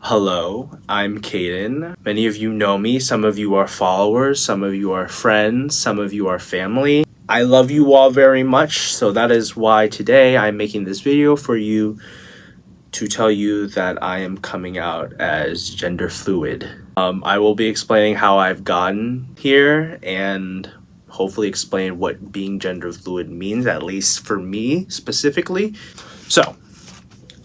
Hello, I'm Caden. Many of you know me, some of you are followers, some of you are friends, some of you are family. I love you all very much, so that is why today I'm making this video for you to tell you that I am coming out as gender fluid. I will be explaining how I've gotten here and hopefully explain what being gender fluid means, at least for me specifically. So,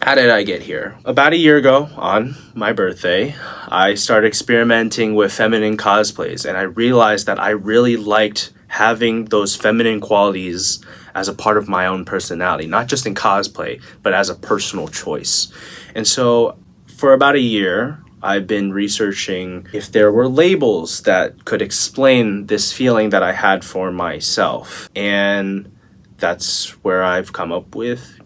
how did I get here? About a year ago, on my birthday, I started experimenting with feminine cosplays, and I realized that I really liked having those feminine qualities as a part of my own personality, not just in cosplay, but as a personal choice. And so, for about a year, I've been researching if there were labels that could explain this feeling that I had for myself. And that's where I've come up with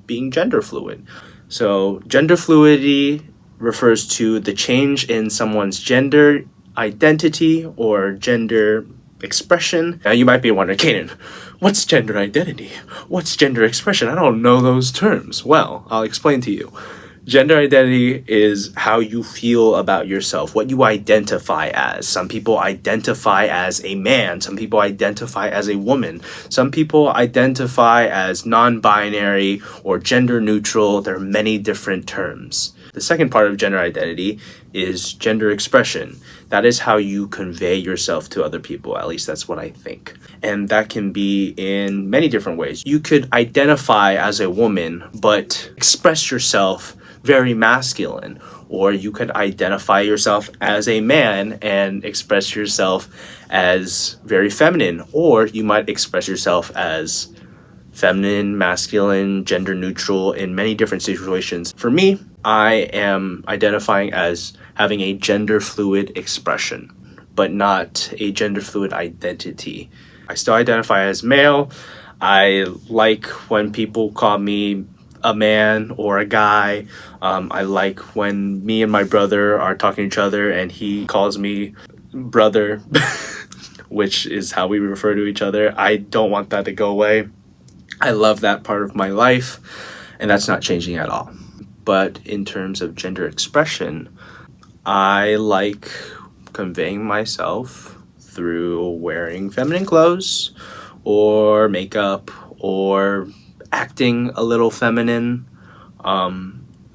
being gender fluid. So gender fluidity refers to the change in someone's gender identity or gender expression. Now you might be wondering, Kaden, what's gender identity? What's gender expression? I don't know those terms. Well, I'll explain to you. Gender identity is how you feel about yourself, what you identify as. Some people identify as a man, some people identify as a woman, some people identify as non-binary or gender neutral. There are many different terms. The second part of gender identity is gender expression. That is how you convey yourself to other people, at least that's what I think. And that can be in many different ways. You could identify as a woman, but express yourself very masculine, or you could identify yourself as a man and express yourself as very feminine, or you might express yourself as feminine, masculine, gender neutral in many different situations. For me, I am identifying as having a gender fluid expression, but not a gender fluid identity. I still identify as male. I like when people call me a man or a guy. I like when me and my brother are talking to each other and he calls me brother, which is how we refer to each other. I don't want that to go away. I love that part of my life, and that's not changing at all. But in terms of gender expression, I like conveying myself through wearing feminine clothes or makeup or acting a little feminine.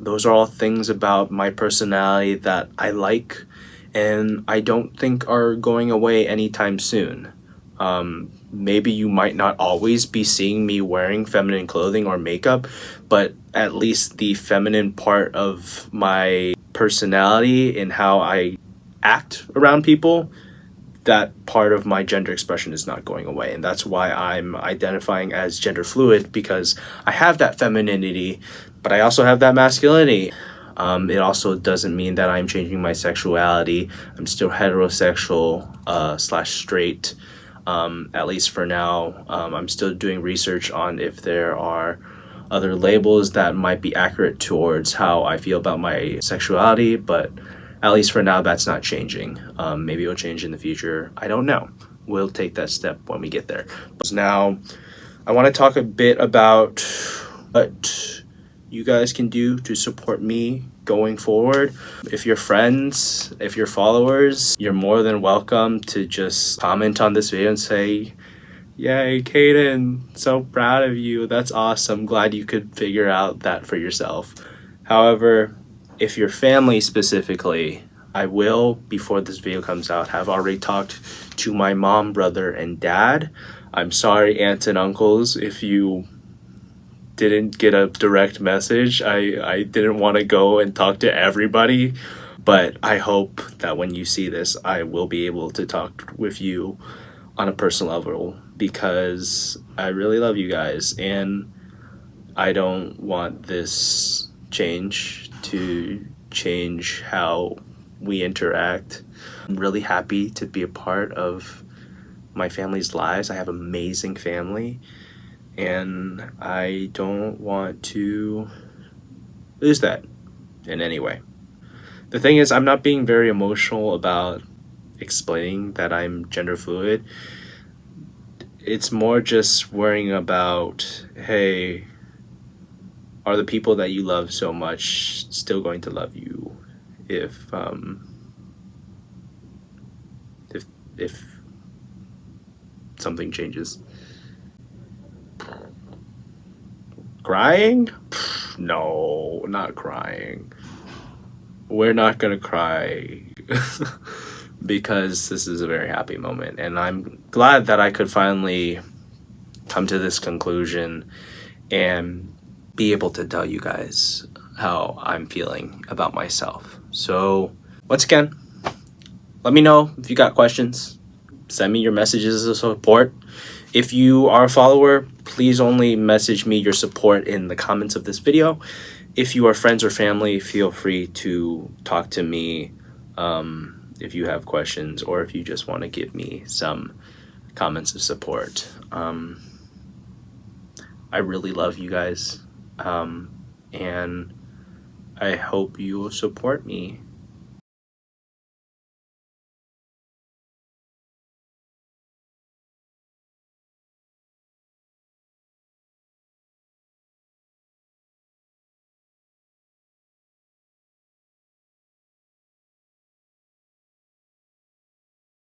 Those are all things about my personality that I like and I don't think are going away anytime soon. Maybe you might not always be seeing me wearing feminine clothing or makeup, but at least the feminine part of my personality and how I act around people, that part of my gender expression is not going away. And that's why I'm identifying as gender fluid, because I have that femininity, but I also have that masculinity. It also doesn't mean that I'm changing my sexuality. I'm still heterosexual slash straight, at least for now. I'm still doing research on if there are other labels that might be accurate towards how I feel about my sexuality, but at least for now, that's not changing. Maybe it'll change in the future. I don't know. We'll take that step when we get there. Now, I want to talk a bit about what you guys can do to support me going forward. If you're friends, if you're followers, you're more than welcome to just comment on this video and say, "Yay, Caden, so proud of you. That's awesome. Glad you could figure out that for yourself." However, if your family specifically, I will, before this video comes out, have already talked to my mom, brother, and dad. I'm sorry, aunts and uncles, if you didn't get a direct message. I didn't want to go and talk to everybody, but I hope that when you see this, I will be able to talk with you on a personal level, because I really love you guys, and I don't want this change to change how we interact. I'm really happy to be a part of my family's lives. I have an amazing family, and I don't want to lose that in any way. The thing is, I'm not being very emotional about explaining that I'm gender fluid. It's more just worrying about, hey, are the people that you love so much still going to love you if something changes. Crying? No, not crying. We're not gonna cry because this is a very happy moment, and I'm glad that I could finally come to this conclusion and be able to tell you guys how I'm feeling about myself. So once again, let me know if you got questions. Send me your messages of support. If you are a follower, please only message me your support in the comments of this video. If you are friends or family, feel free to talk to me if you have questions, or if you just want to give me some comments of support. I really love you guys, and I hope you will support me